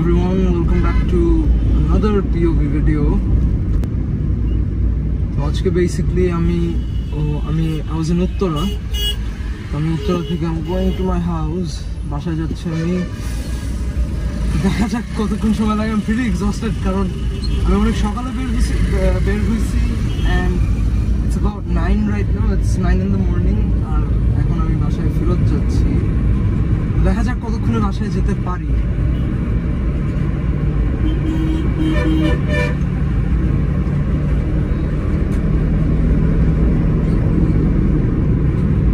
everyone, welcome back to another POV video. তো আজকে basically আমি was in উত্তরা। আমি উত্তরা থেকে I'm going to my house, বাসায় যাচ্ছি আমি। দেখা যাক কতক্ষণ সময় লাগে। I'm pretty exhausted কারণ আমি অনেক সকালে বের হয়েছি and it's about 9 right now, it's 9 in the morning আর এখন আমি বাসায় ফেরত যাচ্ছি। দেখা যাক কতক্ষণে বাসায় যেতে পারি।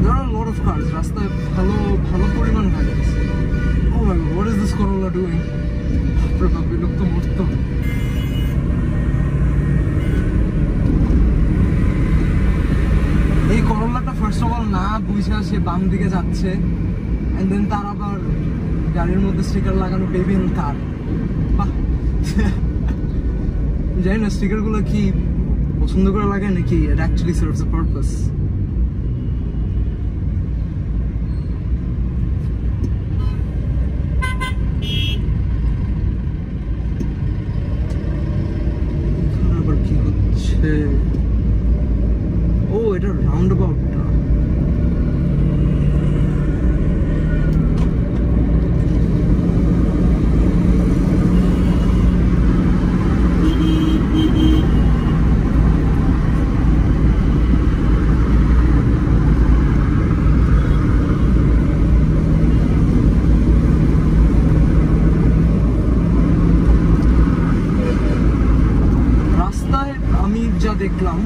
There are a lot of cars. রাস্তায় ভালো পরিমাণ গাড়ি আছে। Oh my god, what is this Corolla doing? Probably লোক তো মরতো। এই করোলাটা ফার্স্ট অফ অল না বুঝে সে বাম দিকে যাচ্ছে and then তার আবার গাড়ির মধ্যে স্টিকার লাগানো বেবি ইন কার। জানি না স্টিকার গুলো কি পছন্দ করে লাগায় নাকি it actually serves a purpose. আবার কি হচ্ছে? ও এটা রাউন্ড অ্যাবাউটটা। যা দেখলাম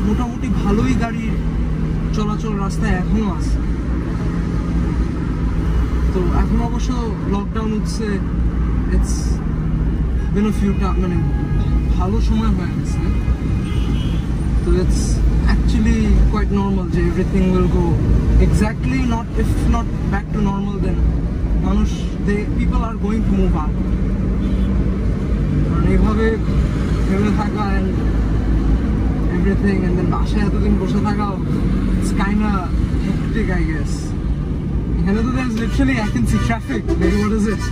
মোটামুটি ভালোই গাড়ি চলাচল রাস্তায় এখনো আছে। তো এখন অবশ্য লকডাউন হচ্ছে, ইটস বিন আ ফিউ মানে ভালো সময় হয়ে গেছে। তো ইটস অ্যাকচুয়ালি কোয়াইট নর্মাল যে everything will go exactly not if not back to normal then মানুষ people are going to move out. কারণ এইভাবে ভেবে থাকা everything and then বাসায় এতদিন বসে থাকাও it's kinda hectic I guess. এখানে তো there's literally I can see traffic. Maybe what is it?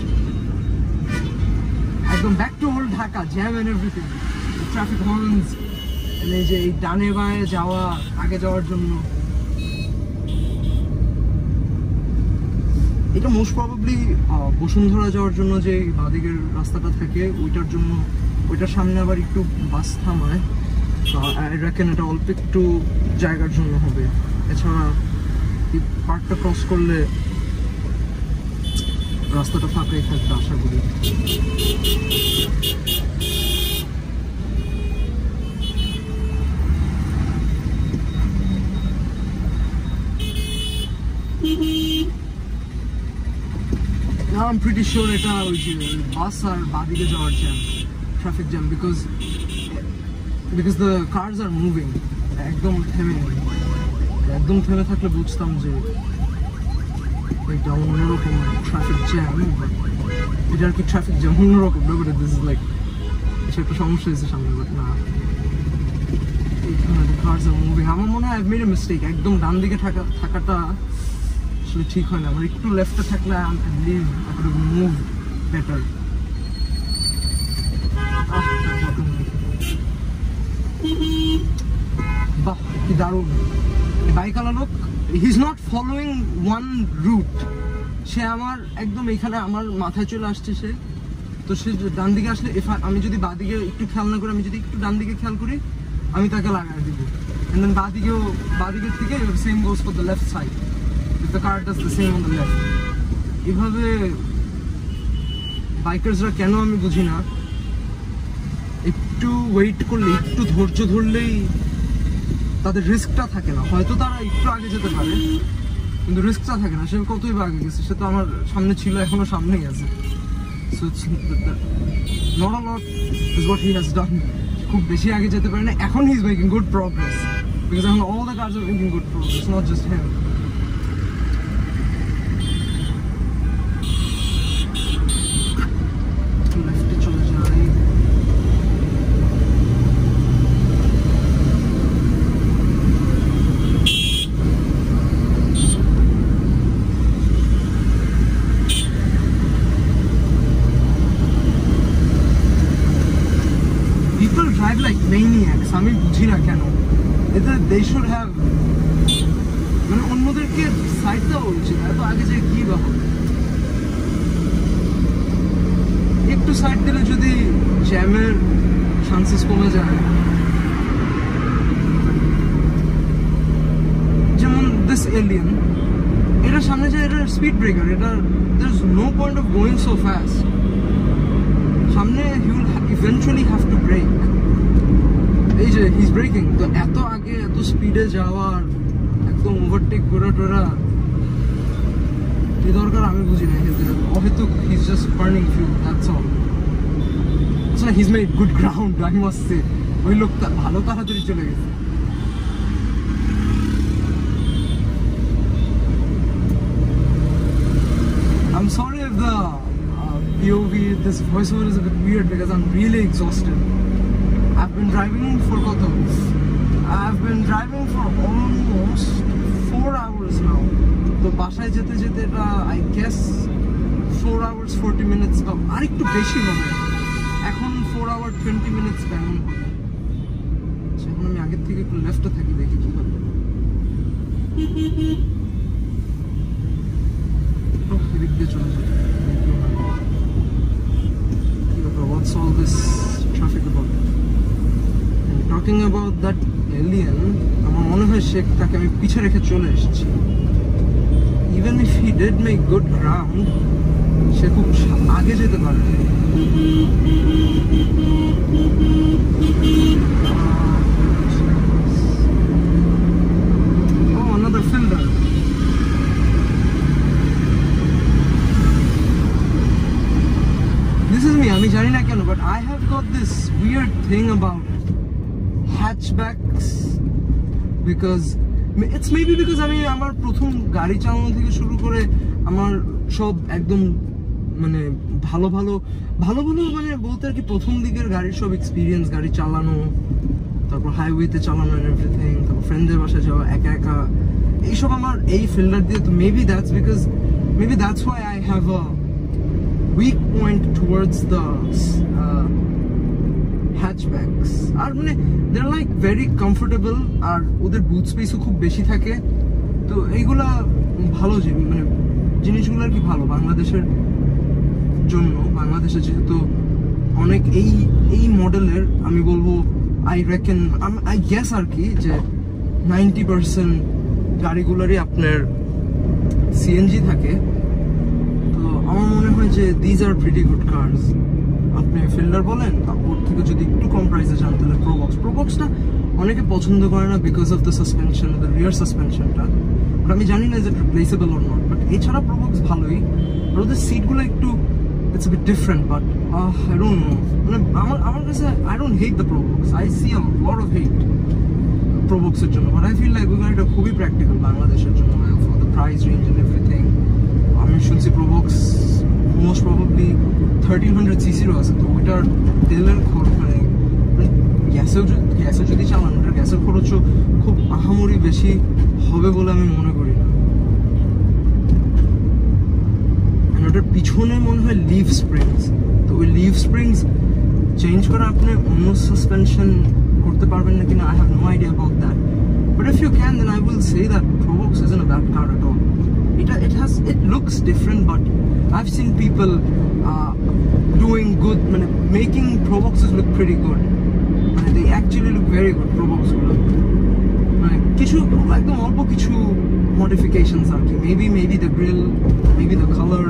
একদম back to old Dhaka, jam and everything. The traffic horns and এই যে এই ডানে বাঁয়ে যাওয়া আগে যাওয়ার জন্য এটা মোস্ট প্রবাবলি বসুন্ধরা যাওয়ার জন্য যে বাদিকের রাস্তাটা থাকে ওইটার জন্য, ওইটার সামনে আবার একটু বাস থামায়। I reckon এটা অল্প একটু জায়গার জন্য হবে। এছাড়া এই পার্কটা ক্রস করলে রাস্তাটা ফাঁকাই থাকবে আশা করি। Now I'm pretty sure এটা ওই যে বাস আর বাদিকে যাওয়ার jam, traffic jam, because the cars are moving. একদম থেমে থাকলে বুঝতাম যে এটা অন্যরকম ট্রাফিক জ্যাম। এটা আর কি ট্রাফিক জ্যাম অন্যরকম না, বাট দিস ইজ লাইক এটা একটা সমস্যা হয়েছে সামনে, বাট না এখানে the cars are moving. আমার মনে হয় I've made a mistake. একদম ডান দিকে থাকাটা আসলে ঠিক হয় না। আমার একটু লেফটে থাকলে I believe I could have moved better. বাহ কি দারুণ বাইকওয়ালা লোক। He is not following one route. সে আমার একদম এখানে আমার মাথায় চলে আসছে সে। তো সে ডান দিকে আসলে আমি যদি বাদিকে একটু খেয়াল না করি, আমি যদি একটু ডান দিকে খেয়াল করি আমি তাকে লাগাই দিব। এন্ড দেন বাদিকের থেকে same goes for the left side if the car does the same on the left. এভাবে বাইকার্সরা কেন আমি বুঝি না, একটু ওয়েট করলে একটু ধৈর্য ধরলেই তাদের রিস্কটা থাকে না। হয়তো তারা একটু আগে যেতে পারে কিন্তু রিস্কটা থাকে না। সে কতই বা আগে গেছে, সে তো আমার সামনে ছিল, এখনো সামনেই আছে। So it's not a lot is what he has done. খুব বেশি আগে যেতে পারে না। এখন he is making good progress because এখন all the cars are making good progress, not just him. লেফটে চলে যাই। people drive like maniacs. আমি বুঝি না কেন। They should have মানে অন্যদেরকে সাইড দেওয়া উচিত। এত আগে যে কি বা হবে, একটু সাইড দিলে যদি জ্যামের চান্সেস কমে যায়। যেমন দিস এলিয়েন, এটা সামনে যায়, এটা স্পিড ব্রেকার, এটা there is no point of going so fast. সামনে he will eventually have to brake. এই যে he is braking, তো এত আগে এত স্পিডে যাওয়ার একদম ওভারটেক করে টোরা কি দরকার আমি বুঝি না। হয়তো he is just burning fuel, that's all. So he's made good ground, I must say. ওই লোকটা ভালো তাড়াতাড়ি চলে গেছে। I'm sorry if the POV, this voiceover is a bit weird because I'm really exhausted. I've been driving for almost 4 hours now. So বাসায় যেতে যেতে এটা I guess 4 hours 40 minutes বা আরেকটু বেশি হবে। এখন 4 hour 20 minutes কেমন হবে। সেখানে আমি আগের থেকে একটু লেফটে থাকি, দেখি কি হবে। এদিক দিয়ে চলে যাবে। What's all this traffic about? And talking about that alien, আমার মনে হয় তাকে আমি পিছে রেখে চলে এসেছি। Even if he did make good ground, সে খুব আগে যেতে পারে। Oh, another fielder. This is me, আমি জানি না কেন, but I have got this weird thing about hatchbacks because it's maybe because আমি আমার প্রথম গাড়ি চালানো থেকে শুরু করে আমার সব একদম মানে ভালো মানে বলতে আর কি প্রথম দিকের গাড়ির সব এক্সপিরিয়েন্স, গাড়ি চালানো, তারপর হাইওয়েতে চালানো এন্ড এভরিথিং, তারপর ফ্রেন্ডদের বাসায় যাওয়া একা একা, এইসব আমার এই ফিল্ডার দিয়ে। তো maybe that's why I have a weak point towards the hatchbacks. আর মানে they're like very comfortable আর ওদের বুট স্পেসও খুব বেশি থাকে। তো এইগুলা ভালো মানে জিনিসগুলো আর কি ভালো বাংলাদেশের জন্য। বাংলাদেশে যেহেতু অনেক এই মডেলের আমি বলবো I guess আর কি যে 90% গাড়িগুলোরই আপনার CNG থাকে। তো আমার মনে হয় যে these are pretty good cars. আপনি ফিল্ডার বলেন, ওর থেকে যদি একটু কম প্রাইসে যান তাহলে প্রোবক্সটা অনেকে পছন্দ করে না because of the suspension, the rear সাসপেনশনটা। বাট আমি জানি না যে রিপ্লেসেবল অর নট, বাট এছাড়া প্রোবক্স ভালোই। আর ওদের সিটগুলো একটু it's a bit different, but I don't know. আমার কাছে I don't hate the Probox. I see a lot of hate Probox এর জন্য, but I feel like ওই গাড়িটা খুবই প্র্যাকটিক্যাল বাংলাদেশের জন্য for the price range and everything. আমি শুনছি Probox most probably 1300 cc-র আছে, তো ওইটার তেলের খরচ মানে গ্যাসে যদি চালান ওটার গ্যাসের খরচও খুব আহামরি বেশি হবে বলে আমি মনে করি না। ওটার পিছনে মনে হয় লিভ স্প্রিংস, তো ওই লিভ স্প্রিংস চেঞ্জ করে আপনি অন্য সাসপেনশন করতে পারবেন না কিনা I have no idea about that, but if you can then I will say that Probox isn't a bad car at all. It looks different, but I've seen people doing good, making Proboxes look pretty good. They actually look very good Probox গুলো। কিছু একদম অল্প কিছু modifications are key. Maybe the grill, maybe the color,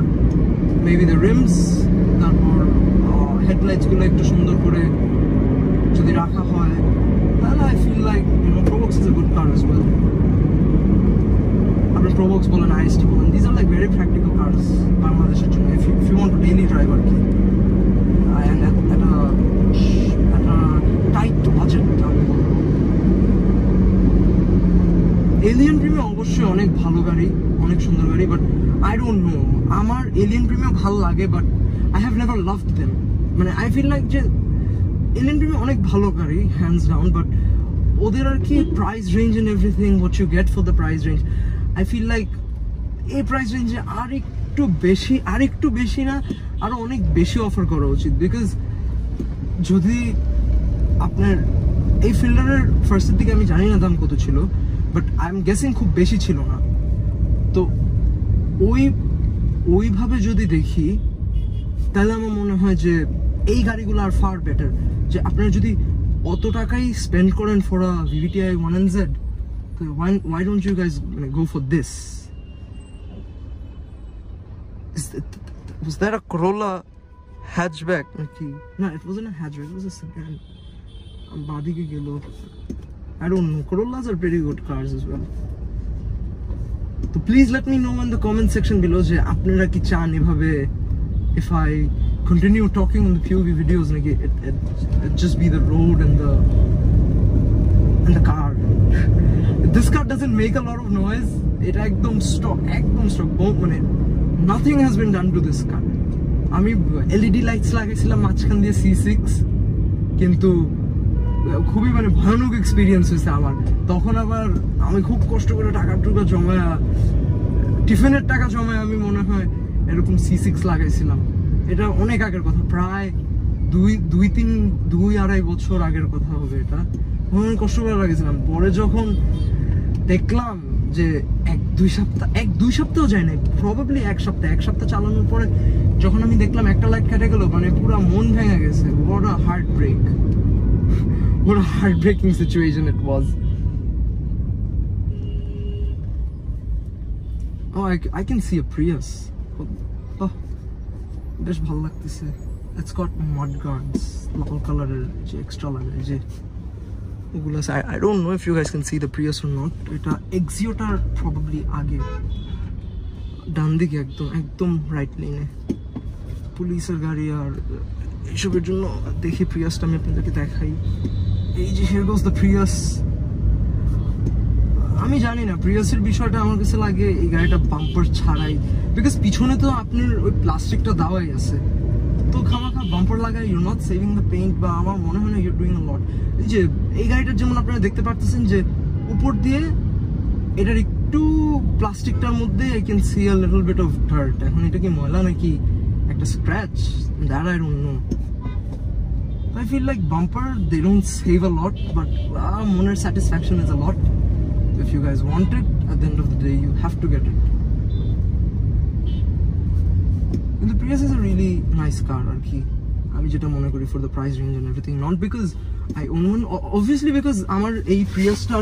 maybe the rims, তারপর headlights গুলো একটু সুন্দর করে যদি রাখা হয়, then I feel like Probox is a good car as well. আপনি Probox বলেন, IST বলেন, these are like very practical cars বাংলাদেশের জন্য if you want to daily drive আর কি, and at a tight budget আমি বলবো। এলিয়ান প্রিমিয়াম অবশ্যই অনেক ভালো গাড়ি, অনেক সুন্দর গাড়ি, বাট আই ডোন্ট নো, আমার এলিয়ান প্রিমিয়াম ভালো লাগে but I have never loved them. I feel like যে এলিয়ান প্রিমিয়াম অনেক ভালো গাড়ি হ্যান্ডস ডাউন, বাট ওদের আর কি price range and everything what you get for the price range, I feel like এই প্রাইস রেঞ্জে আর একটু বেশি না আরো অনেক বেশি অফার করা উচিত। বিকজ যদি আপনার এই ফিল্ডারের ফার্স্টের দিকে আমি জানি না দাম কত ছিল, বাট আই এম গেসিং খুব বেশি ছিল না। তো ওইভাবে যদি দেখি তাহলে আমার মনে হয় যে এই গাড়িগুলো আর ফার বেটার। যে আপনারা যদি অত টাকাই স্পেন্ড করেন ফর আ VVTi 1NZ, তো why don't you guys go for this? Was that a Corolla hatchback? No, it wasn't a hatchback, it was a sedan. বাদিকে গেল, I don't know. Corollas are pretty good cars as well. So please let me know in the comment section below যে আপনারা কি চান এভাবে if I continue talking on the POV videos, like it just be the road and the car. This car doesn't make a lot of noise. It ekdom stock মানে nothing has been done to this car. আমি LED lights লাগাইছিলাম মাঝখান দিয়ে C6, কিন্তু খুবই মানে ভয়ানক experience হয়েছে আমার। তখন আবার আমি খুব কষ্ট করে টাকা জমায়া, টিফিনের টাকা জমায় আমি মনে হয় এরকম C6 লাগাইছিলাম। এটা অনেক আগের কথা, প্রায় 2-2.5 বছর আগের কথা হবে। এটা অনেক কষ্ট করে লাগাইছিলাম। পরে যখন দেখলাম যে 1-2 সপ্তাহ যায় নাই, প্রবাবলি এক সপ্তাহ চালানোর পরে যখন আমি দেখলাম একটা লাইট কেটে গেল, মানে পুরো মন ভেঙে গেছে। What a heartbreak. What a heartbreaking situation it was. Oh, I can see a Prius. Oh, বেশ ভালো লাগতেছে। It's got mud guards, লাল কালারের যে এক্সট্রা লাগে যে ওগুলো। I don't know if you guys can see the Prius or not. এটা Exioটার probably আগে, ডান দিকে একদম রাইট লেনে পুলিশের গাড়ি আর এইসবের জন্য। দেখি প্রিয়াসটা আমি আপনাদেরকে দেখাই। এই যে here goes the Prius. আমি জানি না প্রিয়াসের বিষয়টা, আমার কাছে লাগে এই গাড়িটা বাম্পার ছাড়াই, বিকজ পিছনে তো আপনার ওই প্লাস্টিকটা দেওয়াই আছে, তো খামাখা বাম্পার লাগায় your not saving the paint, বা আমার মনে হয় না ইউর ডুইং আ লট। এই যে এই গাড়িটার যেমন আপনারা দেখতে পারতেছেন যে উপর দিয়ে এটার একটু প্লাস্টিকটার মধ্যে I can see a little bit of dirt. এখন এটা কি ময়লা নাকি একটা scratch, that I don't know. I feel like bumper, they don't save a lot, but moner satisfaction is a lot. If you guys want it, at the end of the day, you have to get it. And the Prius is a really nice car, arki. আমি যেটা মনে করি for the price range and everything, not because I own one, obviously because আমার এই Priusটা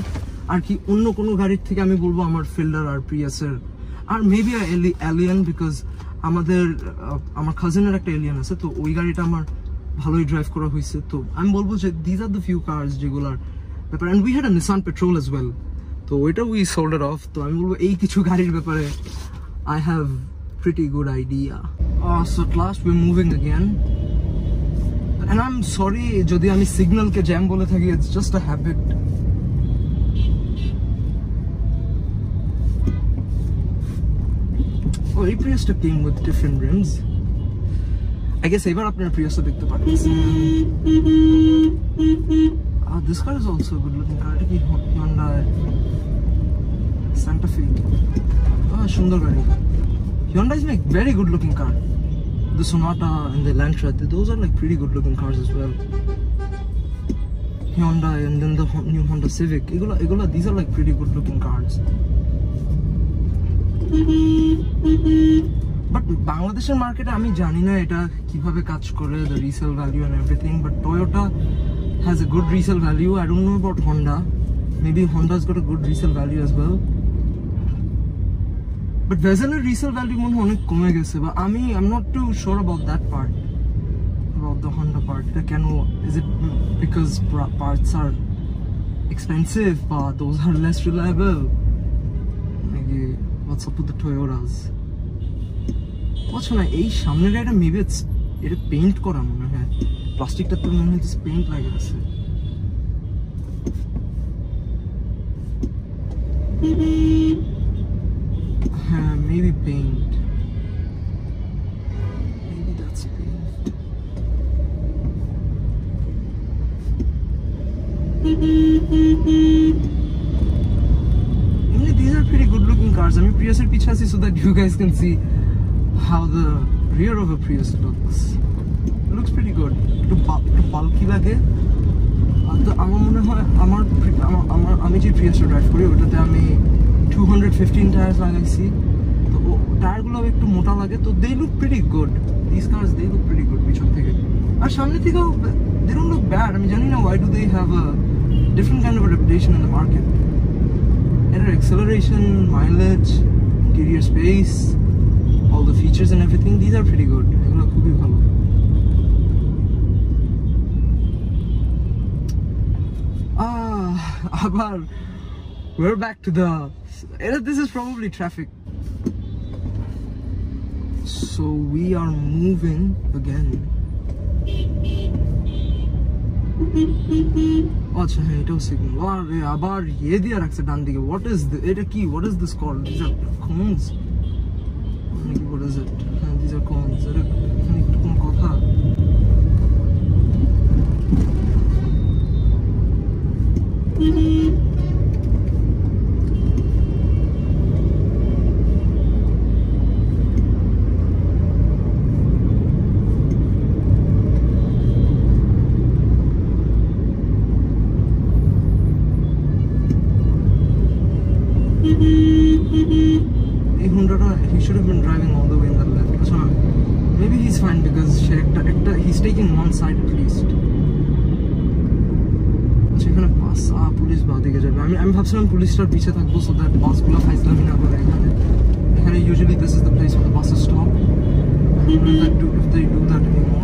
আর কি অন্য কোনো গাড়ির থেকে আমি বলবো আমার ফিল্ডার আর প্রিয়াসের আর মেবি এলিয়ান, বিকজ আমার কাজিনের একটা এলিয়ান আছে, তো ওই গাড়িটা আমার ভালোই ড্রাইভ করা হয়েছে। তো আমি বলবো যে this are the few cars যেগুলার ব্যাপারে, and we had a Nissan petrol as well, তো ওইটা উই সোল্ড ইট অফ। তো আমি বলবো এই কিছু গাড়ির ব্যাপারে I have pretty good idea. So at last we're moving again, and I'm sorry যদি আমি সিগন্যালকে জ্যাম বলে থাকি, it's just a habit. Oh, এই Priusটা came with different rims. I guess এবার আপনার Priusটা দেখতে পাচ্ছেন। This car is also a good looking car. এটা কি Hyundai Santa Fe? সুন্দর গাড়ি। Hyundai is like very good looking car. The Sonata and the Elantra, those are like pretty good looking cars as well. Hyundai and then the new Honda Civic. Egola, these are like pretty good looking cars. But বাংলাদেশের মার্কেটে আমি জানি না এটা কিভাবে কাজ করে, the resale value and everything, but Toyota has a good resale value. I don't know about Honda. Maybe Honda's got a good resale value as well. But Vezener resale value মনে হয় অনেক কমে গেছে, বা I'm not too sure about that part, about the Honda part. এটা কেন, is it because parts are expensive, but those are less reliable? Maybe what's up with the Toyotas? না এই সামনের গাড়িটা মেবি এটা পেইন্ট করা মনে হয়, প্লাস্টিকটা তো মনে হয় পেইন্ট লাগে আছে। হ্যাঁ, maybe paint, maybe that's paint. These are pretty good looking cars. I mean, Prius er piche achi so that you guys can see how the rear of a Prius looks. It looks pretty good. Ekটু bulky লাগে, তো আমার মনে হয় আমি যে প্রিয়াসটা drive করি ওটাতে আমি 215 টায়ার্স লাগাইছি, তো টায়ারগুলো একটু মোটা লাগে, তো they look pretty good, this cars they look pretty good পিছন থেকে। আর সামনে থেকেও দে ডোন্ট লুক ব্যাড। আমি জানি না why do they have a different kind of reputation in the market. এটার acceleration, mileage, interior space, all the features and everything, these are pretty good. এগুলো খুবই ভালো। আবার we're back to the, this is probably traffic. So we are moving again. আচ্ছা হ্যাঁ, এটাও signal. আবার ইয়ে দিয়ে রাখছে ডান দিকে। what is this called? These are cones, what is it? হ্যাঁ, these are cones। এখানে একটু কোন কথা? এই হুন্ডাটা, he should have been driving all the way in the left. আচ্ছা maybe he's fine because he's taking one side at least. আচ্ছা এখানে বাস, police বাঁ দিকে যাবে। আমি ভাবছিলাম পুলিশটার পিছে থাকবো so that বাসগুলো ফাইজলামি না করে। এখানে usually this is the place where the buses stop. I don't know if they do that anymore.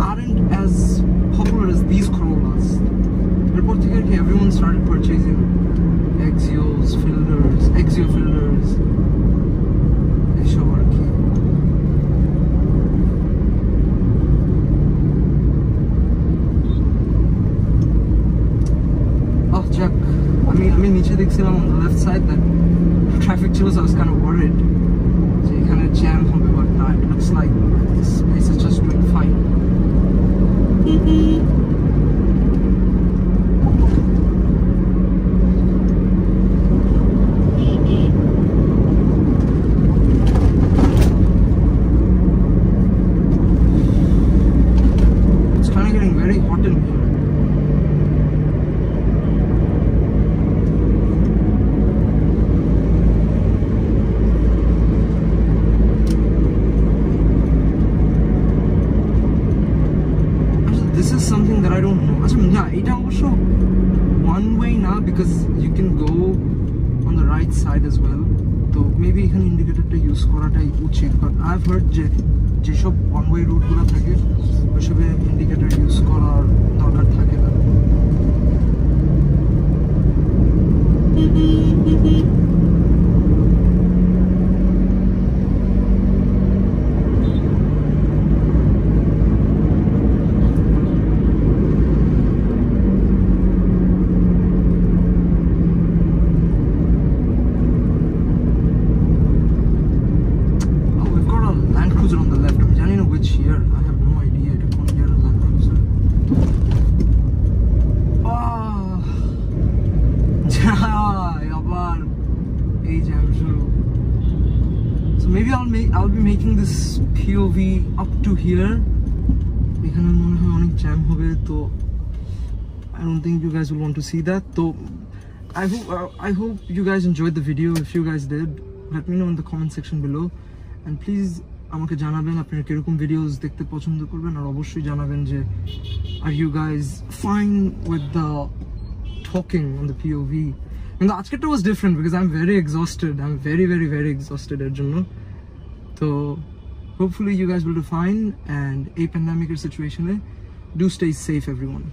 Aren't as popular as these Corollas. Everyone started purchasing Exio filters. Oh, Jack. আমি নিচে দেখছিলাম on the left side that traffic ছিল, so I was kind of worried. So এখানে jam হবে, but no, it looks like this place is just doing fine. It's kind of getting very hot in here. This is something that I don't know. এটা অবশ্য one way না, because you can go on the right side as well. তো maybe এখানে ইন্ডিকেটরটা use করাটাই উচিত, but I've heard যেসব one way root গুলো থাকে ওইসবে ইন্ডিকেটর ইউজ করার দরকার থাকে না। Maybe I'll be making this POV up to here. এখানে মনে হয় অনেক জ্যাম হবে, তো I don't think you guys will want to see that. So I hope you guys enjoyed the video. If you guys did, let me know in the comment section below, and please আমাকে জানাবেন আপনারা কিরকম videos দেখতে পছন্দ করবেন, আর অবশ্যই জানাবেন যে are you guys fine with the talking on the POV. And the আজকেরটা was different because I'm very exhausted. I'm very exhausted এর জন্য। So hopefully you guys will do fine, and a pandemic situation, do stay safe everyone.